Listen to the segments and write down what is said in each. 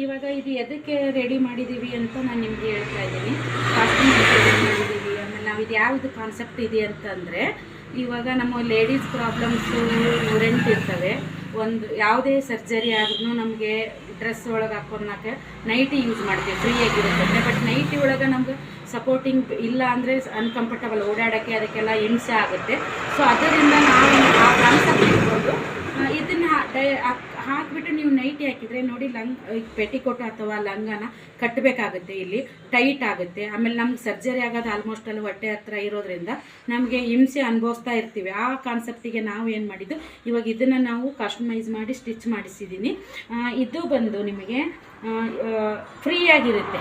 ಇವಾಗ ಇದು ಎದಕ್ಕೆ ರೆಡಿ ಮಾಡಿದ್ದೀವಿ ಅಂತ ನಾನು ನಿಮಗೆ ಹೇಳ್ತಾ ಇದ್ದೀನಿ. ಕಾಸ್ಟ್ಯೂಮ್ ರೆಡಿ ಮಾಡಿದ್ದೀವಿ. ಆಮೇಲೆ ನಾವು ಇದು ಯಾವುದು ಕಾನ್ಸೆಪ್ಟ್ ಇದೆ ಅಂತಂದರೆ, ಇವಾಗ ನಮ್ಮ ಲೇಡೀಸ್ ಪ್ರಾಬ್ಲಮ್ಸು ರೆಂಟ್ ಇರ್ತವೆ. ಒಂದು ಯಾವುದೇ ಸರ್ಜರಿ ಆದ್ರೂ ನಮಗೆ ಡ್ರೆಸ್ ಒಳಗೆ ಹಾಕೊಳಕ್ಕೆ ನೈಟಿ ಯೂಸ್ ಮಾಡ್ತೀವಿ, ಫ್ರೀಯಾಗಿರುತ್ತೆ. ಬಟ್ ನೈಟಿ ಒಳಗೆ ನಮ್ಗೆ ಸಪೋರ್ಟಿಂಗ್ ಇಲ್ಲ ಅಂದರೆ ಅನ್ಕಂಫರ್ಟಬಲ್, ಓಡಾಡೋಕ್ಕೆ ಅದಕ್ಕೆಲ್ಲ ಹಿಂಸೆ ಆಗುತ್ತೆ. ಸೊ ಅದರಿಂದ ನಾವು ಆ ಕಾನ್ಸೆಪ್ಟ್ ಇಟ್ಕೊಂಡು ಇದನ್ನು ಹಾಕಿಬಿಟ್ಟು ನೀವು ನೈಟಿ ಹಾಕಿದರೆ ನೋಡಿ, ಪೆಟಿಕೋಟ್ ಅಥವಾ ಲಂಗನ ಕಟ್ಟಬೇಕಾಗುತ್ತೆ. ಇಲ್ಲಿ ಟೈಟ್ ಆಗುತ್ತೆ. ಆಮೇಲೆ ನಮ್ಗೆ ಸರ್ಜರಿ ಆಗೋದು ಆಲ್ಮೋಸ್ಟ್ ಅಲ್ಲಿ ಹೊಟ್ಟೆ ಹತ್ರ ಇರೋದ್ರಿಂದ ನಮಗೆ ಹಿಂಸೆ ಅನುಭವಿಸ್ತಾ ಇರ್ತೀವಿ. ಆ ಕಾನ್ಸೆಪ್ಟಿಗೆ ನಾವು ಏನು ಮಾಡಿದ್ದು, ಇವಾಗ ಇದನ್ನು ನಾವು ಕಸ್ಟಮೈಸ್ ಮಾಡಿ ಸ್ಟಿಚ್ ಮಾಡಿಸಿದ್ದೀನಿ. ಇದು ಬಂದು ನಿಮಗೆ ಫ್ರೀಯಾಗಿರುತ್ತೆ,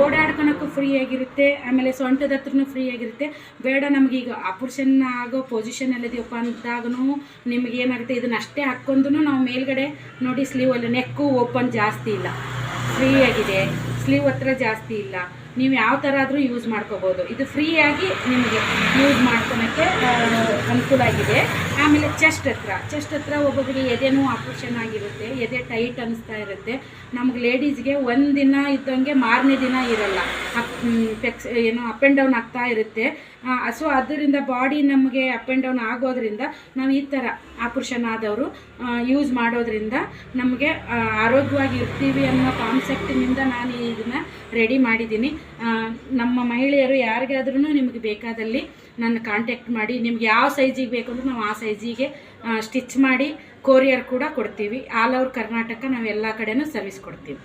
ಓಡಾಡ್ಕೊಳಕ್ಕೂ ಫ್ರೀಯಾಗಿರುತ್ತೆ. ಆಮೇಲೆ ಸೊಂಟದ ಹತ್ರನೂ ಫ್ರೀಯಾಗಿರುತ್ತೆ. ಬೇಡ ನಮಗೀಗ ಆಪರೇಷನ್ ಆಗೋ ಪೊಸಿಷನಲ್ಲಿದೆಯಪ್ಪ ಅಂತಾಗೂ ನಿಮ್ಗೆ ಏನಾಗುತ್ತೆ, ಇದನ್ನ ಅಷ್ಟೇ ಹಾಕ್ಕೊಂಡು ನಾವು ಮೇಲ್ಗಡೆ ನೋಡಿ ಸ್ಲೀವಲ್ಲಿ ನೆಕ್ಕು ಓಪನ್ ಜಾಸ್ತಿ ಇಲ್ಲ, ಫ್ರೀಯಾಗಿದೆ. ಸ್ಲೀವ್ ಹತ್ರ ಜಾಸ್ತಿ ಇಲ್ಲ. ನೀವು ಯಾವ ಥರ ಆದರೂ ಯೂಸ್ ಮಾಡ್ಕೋಬೋದು. ಇದು ಫ್ರೀಯಾಗಿ ನಿಮಗೆ ಯೂಸ್ ಮಾಡ್ಕೊಳಕ್ಕೆ ಅನುಕೂಲ ಆಗಿದೆ. ಆಮೇಲೆ ಚೆಸ್ಟ್ ಹತ್ರ ಒಬ್ಬೊಬ್ಬರಿಗೆ ಎದೆನೂ ಆಪರೇಷನ್ ಆಗಿರುತ್ತೆ, ಎದೆ ಟೈಟ್ ಅನಿಸ್ತಾ ಇರುತ್ತೆ. ನಮ್ಗೆ ಲೇಡೀಸ್ಗೆ ಒಂದಿನ ಇದ್ದಂಗೆ ಮಾರನೇ ದಿನ ಇರಲ್ಲ, ಏನೋ ಅಪ್ ಆ್ಯಂಡ್ ಡೌನ್ ಆಗ್ತಾ ಇರುತ್ತೆ. ಸೊ ಅದರಿಂದ ಬಾಡಿ ನಮಗೆ ಅಪ್ ಆ್ಯಂಡ್ ಡೌನ್ ಆಗೋದ್ರಿಂದ ನಾವು ಈ ಥರ ಆಪರೇಷನ್ ಆದವರು ಯೂಸ್ ಮಾಡೋದ್ರಿಂದ ನಮಗೆ ಆರೋಗ್ಯವಾಗಿ ಇರ್ತೀವಿ ಅನ್ನೋ ಕಾನ್ಸೆಪ್ಟಿನಿಂದ ನಾನು ಇದನ್ನು ರೆಡಿ ಮಾಡಿದ್ದೀನಿ. ನಮ್ಮ ಮಹಿಳೆಯರು ಯಾರಿಗಾದ್ರೂ ನಿಮಗೆ ಬೇಕಾದಲ್ಲಿ ನನ್ನ ಕಾಂಟ್ಯಾಕ್ಟ್ ಮಾಡಿ. ನಿಮ್ಗೆ ಯಾವ ಸೈಜಿಗೆ ಬೇಕು ಅಂದ್ರೆ ನಾವು ಆ ಸೈಜಿಗೆ ಸ್ಟಿಚ್ ಮಾಡಿ ಕೊರಿಯರ್ ಕೂಡ ಕೊಡ್ತೀವಿ. ಆಲ್ ಓವರ್ ಕರ್ನಾಟಕ ನಾವು ಎಲ್ಲ ಕಡೆನೂ ಸರ್ವಿಸ್ ಕೊಡ್ತೀವಿ.